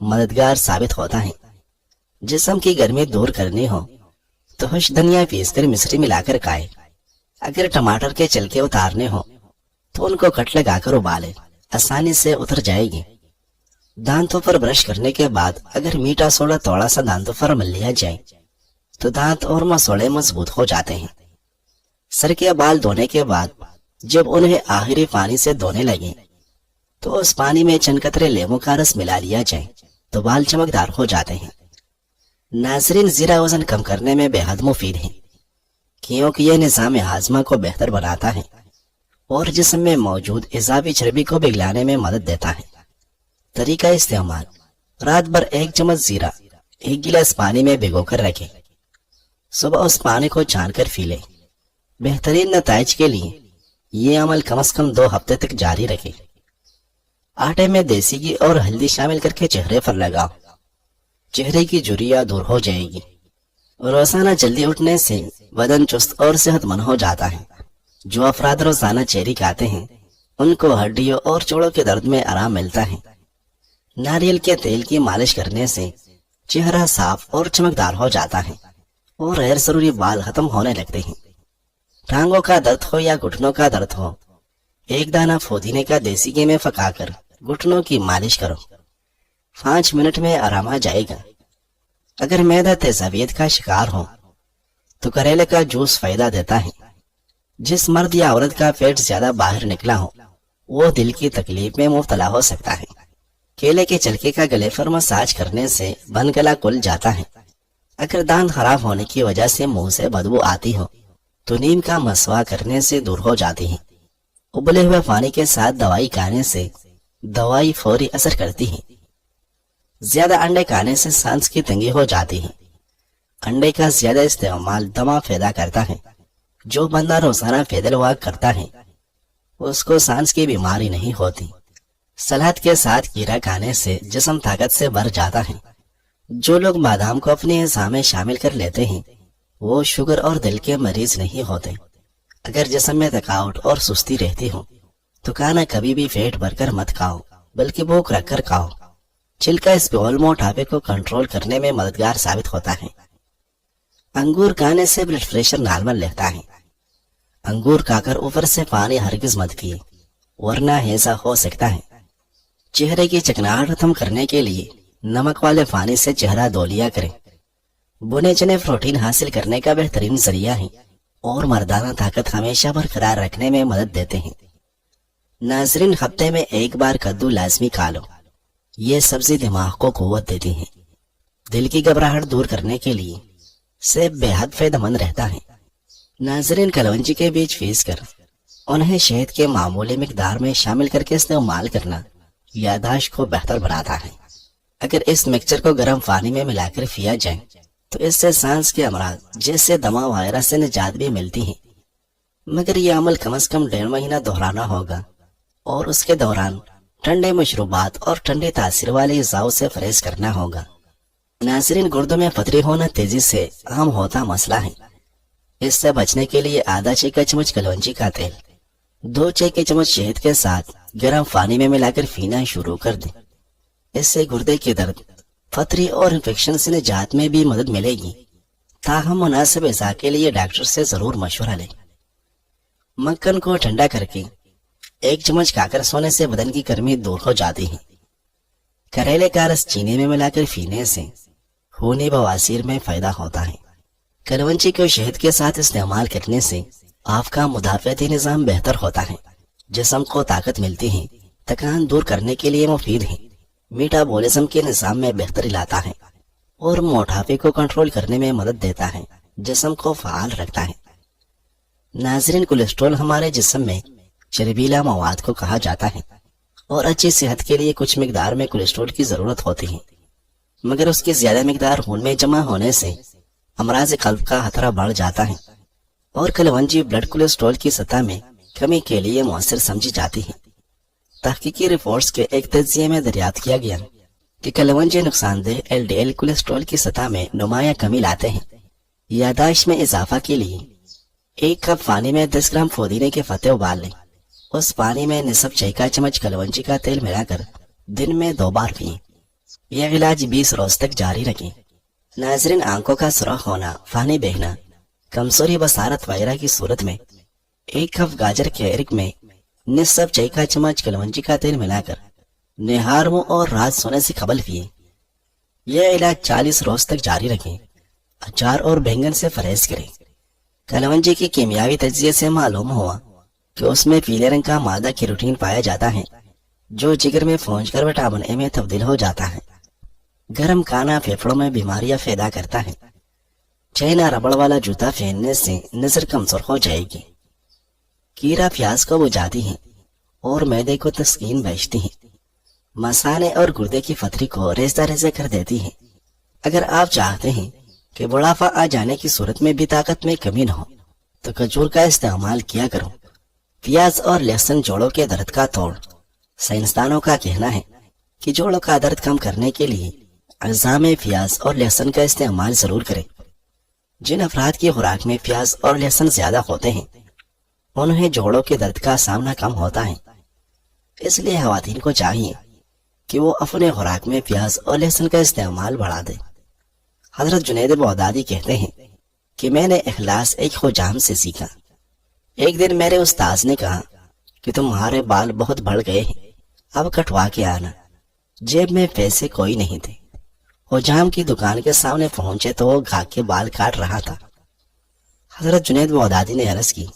مددگار ثابت ہوتا ہے۔ جسم کی گرمی دور کرنی ہو تو خوش دھنیا پیس کر مصری ملا کر کھائے۔ اگر ٹماٹر کے چھلکے اتارنے ہو تو ان کو کٹ لگا کر ابالے، آسانی سے اتر جائے گی۔ دانتوں پر برش کرنے کے بعد اگر میٹھا سوڈا تھوڑا سا دانتوں پر مل لیا جائے تو دانت اور مسوڑے مضبوط ہو جاتے ہیں۔ سر کے بال دھونے کے بعد جب انہیں آخری پانی سے دھونے لگے تو اس پانی میں چند قطرے لیموں کا رس ملا لیا جائے تو بال چمکدار ہو جاتے ہیں۔ ناظرین، زیرہ وزن کم کرنے میں بے حد مفید ہے، کیونکہ یہ نظام ہاضمہ کو بہتر بناتا ہے اور جسم میں موجود اضافی چربی کو پگھلانے میں مدد دیتا ہے۔ طریقہ استعمال: رات بھر 1 چمچ زیرہ 1 گلاس پانی میں بھگو کر رکھیں، صبح اس پانی کو چھان کر پی لیں۔ بہترین نتائج کے لیے یہ عمل کم از کم 2 ہفتے تک جاری رکھیں۔ آٹے میں دیسی گھی اور ہلدی شامل کر کے چہرے پر لگاؤ، چہرے کی جھریاں دور ہو جائے گی۔ روزانہ جلدی اٹھنے سے بدن چست اور صحت مند ہو جاتا ہے۔ جو افراد روزانہ چیری کھاتے ہیں ان کو ہڈیوں اور جوڑوں کے درد میں آرام ملتا ہے۔ ناریل کے تیل کی مالش کرنے سے چہرہ صاف اور چمکدار ہو جاتا ہے اور غیر ضروری بال ختم ہونے لگتے ہیں۔ ٹانگوں کا درد ہو یا گھٹنوں کا درد ہو، 1 دانہ پودینے کا دیسی گھی میں پکا کر گھٹنوں کی مالش کرو، 5 منٹ میں آرام آ جائے گا۔ اگر معدہ تیزابیت کا شکار ہو تو کریلے کا جوس فائدہ دیتا ہے۔ جس مرد یا عورت کا پیٹ زیادہ باہر نکلا ہو وہ دل کی تکلیف میں مبتلا ہو سکتا ہے۔ کیلے کے چھلکے کا گلے پر مساج کرنے سے بن گلا کھل جاتا ہے۔ اگر دانت خراب ہونے کی وجہ سے منہ سے بدبو آتی ہو تو نیم کا مسوا کرنے سے دور ہو جاتی ہے۔ ابلے ہوئے پانی کے ساتھ دوائی کھانے سے دوائی فوری اثر کرتی ہے۔ زیادہ انڈے کھانے سے سانس کی تنگی ہو جاتی ہے۔ انڈے کا زیادہ استعمال دمہ پیدا کرتا ہے۔ جو بندہ روزانہ پیدل واک کرتا ہے اس کو سانس کی بیماری نہیں ہوتی۔ سلاد کے ساتھ کھیرا کھانے سے جسم طاقت سے بھر جاتا ہے۔ جو لوگ بادام کو اپنی غذا میں شامل کر لیتے ہیں وہ شوگر اور دل کے مریض نہیں ہوتے۔ اگر جسم میں تھکاوٹ اور سستی رہتی ہو تو کھانا کبھی بھی پیٹ بھر کر مت کھاؤ بلکہ بھوک رکھ کر کھاؤ۔ چھلکا اسپول موٹاپے کو کنٹرول کرنے میں مددگار ثابت ہوتا ہے۔ انگور کھانے سے بلڈ پریشر نارمل رہتا ہے۔ انگور کھا کر اوپر سے پانی ہرگز مت پیے ورنہ ہیضہ ہو سکتا ہے۔ چہرے کی چکناہٹ ختم کرنے کے لیے نمک والے پانی سے چہرہ دھو لیا کریں۔ بنے چنے پروٹین حاصل کرنے کا بہترین ذریعہ ہے اور مردانہ طاقت ہمیشہ برقرار رکھنے میں مدد دیتے ہیں۔ ناظرین، ہفتے میں 1 بار کدو لازمی کھا لو۔ یہ سبزی دماغ کو قوت دیتی ہے۔ دل کی گھبراہٹ دور کرنے کے لیے سیب بے حد فائدہ مند رہتا ہے۔ ناظرین، کلونجی کے بیج پیس کر انہیں شہد کے معمولی مقدار میں شامل کر کے استعمال کرنا یادداشت کو بہتر بناتا ہے۔ اگر اس مکسچر کو گرم پانی میں ملا کر پیا جائے تو اس سے سانس کے امراض جیسے دمہ وائرس سے نجات بھی ملتی ہے، مگر یہ عمل کم از کم 1.5 مہینہ دہرانا ہوگا اور اس کے دوران ٹھنڈے مشروبات اور ٹھنڈی تاثیر والی غذاؤں سے پرہیز کرنا ہوگا۔ ناظرین، گردوں میں پتھری ہونا تیزی سے عام ہوتا مسئلہ ہے۔ اس سے بچنے کے لیے آدھا چائے چمچ کلونجی کا تیل 2 چائے چمچ شہد کے ساتھ گرم پانی میں ملا کر پینا شروع کر دیں۔ اس سے گردے کے درد، پتھری اور انفیکشن سے نجات میں بھی مدد ملے گی۔ تاہم مناسب غذا کے لیے ڈاکٹر سے ضرور مشورہ لیں۔ مکھن کو ٹھنڈا کر کے 1 چمچ کھا کر سونے سے بدن کی گرمی دور ہو جاتی ہے۔ کریلے کا رس چینی میں ملا کر پینے سے خونی بواسیر میں فائدہ ہوتا ہے۔ کلونجی کو شہد کے ساتھ استعمال کرنے سے آپ کا مدافعتی نظام بہتر ہوتا ہے، جسم کو طاقت ملتی ہے، تھکان دور کرنے کے لیے مفید ہے، میٹابولزم کے نظام میں بہتری لاتا ہے اور موٹاپے کو کنٹرول کرنے میں مدد دیتا ہے، جسم کو فعال رکھتا ہے۔ ناظرین، کولیسٹرول ہمارے جسم میں چربیلا مواد کو کہا جاتا ہے اور اچھی صحت کے لیے کچھ مقدار میں کولیسٹرول کی ضرورت ہوتی ہے، مگر اس کی زیادہ مقدار خون میں جمع ہونے سے امراض قلب کا خطرہ بڑھ جاتا ہے اور کلونجی بلڈ کولیسٹرول کی سطح میں کمی کے لیے مؤثر سمجھی جاتی ہے۔ تحقیقی رپورٹس کے ایک تجزیے میں دریافت کیا گیا کہ کلونجی نقصان دہ LDL کولیسٹرول کی سطح میں نمایاں کمی لاتے ہیں۔ یادداشت میں اضافہ کے لیے 1 کپ پانی میں 10 گرام پودینے کے پتے ابال لیں۔ اس پانی میں نصف چائے کا چمچ کلونجی کا تیل ملا کر دن میں 2 بار پئیں۔ یہ علاج 20 روز تک جاری رکھیں۔ ناظرین، آنکھوں کا سرخ ہونا، فانی بہنا، کمزوری بصارت وغیرہ کی صورت میں 1 کپ گاجر کے عرق میں نصف چائے کا چمچ کلونجی کا تیل ملا کر نہار منہ اور رات سونے سے قبل پیے۔ یہ علاج 40 روز تک جاری رکھیں۔ اچار اور بینگن سے پرہیز کریں۔ کلونجی کی کیمیاوی تجزیے سے معلوم ہوا کہ اس میں پیلے رنگ کا مادہ کیروٹین پایا جاتا ہے جو جگر میں پہنچ کر وٹامن اے میں تبدیل ہو جاتا ہے۔ گرم کھانا پھیپھڑوں میں بیماریاں پیدا کرتا ہے۔ چائنا ربڑ والا جوتا پہننے سے نظر کمزور ہو جائے گی۔ کیڑا پیاز کو بجھاتی ہے اور معدے کو تسکین بخشتی ہے۔ مثانے اور گردے کی پتھری کو ریزہ ریزہ کر دیتی ہے۔ اگر آپ چاہتے ہیں کہ بڑھاپا آ جانے کی صورت میں بھی طاقت میں کمی نہ ہو تو کھجور کا استعمال کیا کرو۔ پیاز اور لہسن جوڑوں کے درد کا توڑ۔ سائنسدانوں کا کہنا ہے کہ جوڑوں کا درد کم کرنے کے لیے غذا میں پیاز اور لہسن کا استعمال ضرور کریں۔ جن افراد کی خوراک میں پیاز اور لہسن زیادہ ہوتے ہیں انہیں جوڑوں کے درد کا سامنا کم ہوتا ہے۔ اس لیے خواتین کو چاہیے کہ وہ اپنے خوراک میں پیاز اور لہسن کا استعمال بڑھا دیں۔ حضرت جنید بغدادی کہتے ہیں کہ میں نے اخلاص ایک حجام سے سیکھا۔ ایک دن میرے استاذ نے کہا کہ تمہارے بال بہت بڑھ گئے ہیں، اب کٹوا کے آنا۔ جیب میں پیسے کوئی نہیں تھے۔ حجام کی دکان کے سامنے پہنچے تو وہ گھاگ کے بال کاٹ رہا تھا۔ حضرت جنید بغدادی نے عرض کی،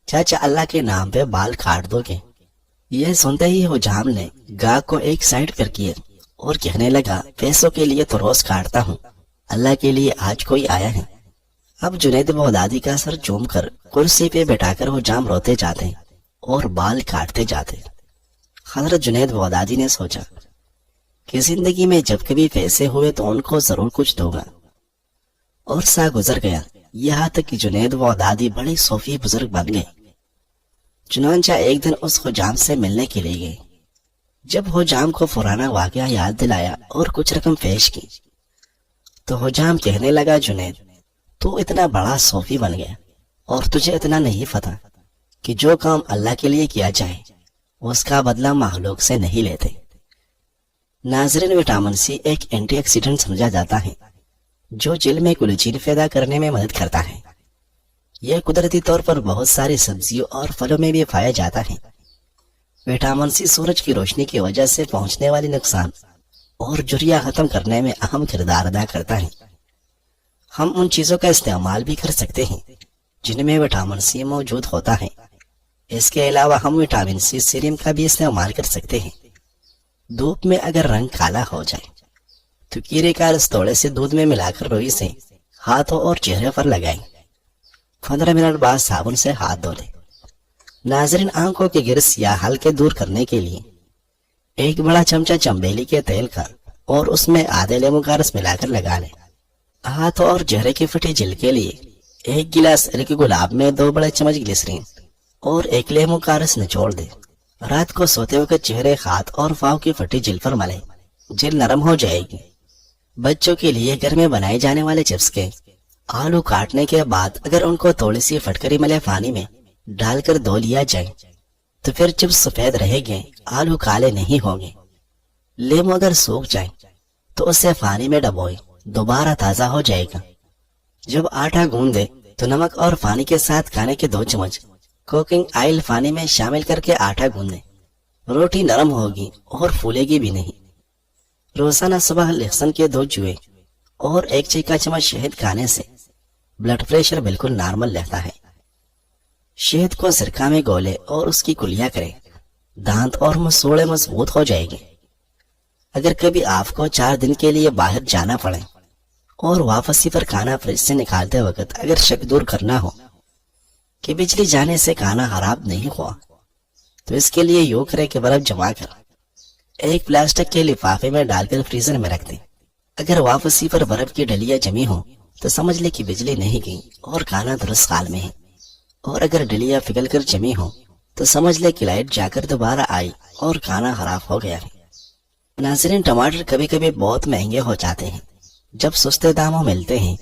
چاچا اللہ کے نام پہ بال کاٹ دو گے؟ یہ سنتے ہی حجام نے گاگ کو ایک سائڈ پر کیا اور کہنے لگا، پیسوں کے لیے تو روز کاٹتا ہوں، اللہ کے لیے آج کوئی آیا ہے؟ اب جنید بغدادی کا سر چوم کر کرسی پہ بیٹھا کر حجام روتے جاتے اور بال کاٹتے جاتے۔ حضرت جنید بغدادی نے سوچا کہ زندگی میں جب کبھی پیسے ہوئے تو ان کو ضرور کچھ دوں گا، اور سا گزر گیا، یہاں تک کہ جنید بغدادی بڑے صوفی بزرگ بن گئے۔ چنانچہ ایک دن اس حجام سے ملنے کے لیے گئے۔ جب حجام کو پرانا واقعہ یاد دلایا اور کچھ رقم پیش کی تو حجام کہنے لگا، جنید تو اتنا بڑا صوفی بن گیا اور تجھے اتنا نہیں پتا کہ جو کام اللہ کے لیے کیا جائے اس کا بدلہ مخلوق سے نہیں لیتے۔ ناظرین، وٹامن سی ایک اینٹی آکسیڈنٹ سمجھا جاتا ہے جو جلد میں کولیجن پیدا کرنے میں مدد کرتا ہے۔ یہ قدرتی طور پر بہت ساری سبزیوں اور پھلوں میں بھی پایا جاتا ہے۔ وٹامن سی سورج کی روشنی کی وجہ سے پہنچنے والی نقصان اور جریا ختم کرنے میں اہم کردار ادا کرتا ہے۔ ہم ان چیزوں کا استعمال بھی کر سکتے ہیں جن میں وٹامن سی موجود ہوتا ہے۔ اس کے علاوہ ہم وٹامن سی سیرم کا بھی استعمال کر سکتے ہیں۔ دھوپ میں اگر رنگ کالا ہو جائے تو کیڑے کا رس توڑے سے دودھ میں ملا کر روئی سے ہاتھوں اور چہرے پر لگائیں۔ 15 منٹ بعد صابن سے ہاتھ دھو لیں۔ ناظرین، آنکھوں کے گر سیاہ ہلکے دور کرنے کے لیے 1 بڑا چمچہ چمبیلی کے تیل کا اور اس میں آدھے لیموں کا رس ملا کر لگا لیں۔ ہاتھوں اور چہرے کی پھٹی جلد کے لیے 1 گلاس عرق گلاب میں 2 بڑے چمچ گلیسرین اور 1 لیموں کا رس نچوڑ دیں۔ رات کو سوتے وقت چہرے، ہاتھ اور پاؤں کی پھٹی جلد پر ملیں، جلد نرم ہو جائے گی۔ بچوں کے لیے گھر میں بنائے جانے والے چپس کے آلو کاٹنے کے بعد اگر ان کو تھوڑی سی فٹکری ملے پانی میں ڈال کر دھو لیا جائے تو پھر چپس سفید رہے گے، آلو کالے نہیں ہوں گے۔ لیمو اگر سوکھ جائے تو اسے پانی میں ڈبوئے، دوبارہ تازہ ہو جائے گا۔ جب آٹا گوندے تو نمک اور پانی کے ساتھ کھانے کے 2 چمچ کوکنگ آئل پانی میں شامل کر کے آٹا گوندیں۔ روٹی نرم ہوگی اور پھولے گی بھی نہیں۔ روزانہ صبح لہسن کے 2 چوئے اور 1 چائے کا چمچ شہد کھانے سے بلڈ پریشر بالکل نارمل رہتا ہے۔ شہد کو سرکہ میں گولے اور اس کی کلیاں کریں، دانت اور مسوڑے مضبوط ہو جائے گے۔ اگر کبھی آپ کو 4 دن کے لیے باہر جانا پڑے اور واپسی پر کھانا فریج سے نکالتے وقت اگر شک دور کرنا ہو کہ بجلی جانے سے کھانا خراب نہیں ہوا تو اس کے لیے یوں کرے کہ برف جما کر ایک پلاسٹک کے لفافے میں ڈال کر فریزر میں رکھ دیں۔ اگر واپسی پر برف کی ڈلیاں جمی ہوں تو سمجھ لے کہ بجلی نہیں گئی اور کھانا درست حال میں ہے، اور اگر ڈلیاں پگھل کر جمی ہوں تو سمجھ لے کہ لائٹ جا کر دوبارہ آئی اور کھانا خراب ہو گیا ہے۔ ناظرین، ٹماٹر کبھی کبھی بہت مہنگے ہو جاتے ہیں۔ جب سستے داموں ملتے ہیں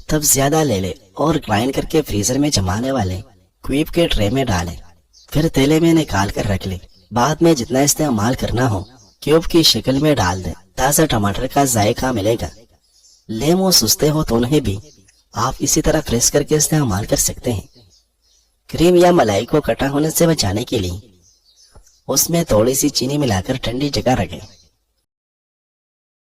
تب زیادہ لے لے اور گرائنڈ کر کے فریزر میں جمانے والے کویب کے ٹرے میں ڈالیں، پھر تیلے میں نکال کر رکھ لیں۔ بعد میں جتنا استعمال کرنا ہو کیوب کی شکل میں ڈال دیں تازہ ٹماٹر کا ذائقہ ملے گا۔ لیمو سستے ہو تو انہیں بھی آپ اسی طرح پریس کر کے استعمال کر سکتے ہیں۔ کریم یا ملائی کو کٹا ہونے سے بچانے کے لیے اس میں تھوڑی سی چینی ملا کر ٹھنڈی جگہ رکھیں۔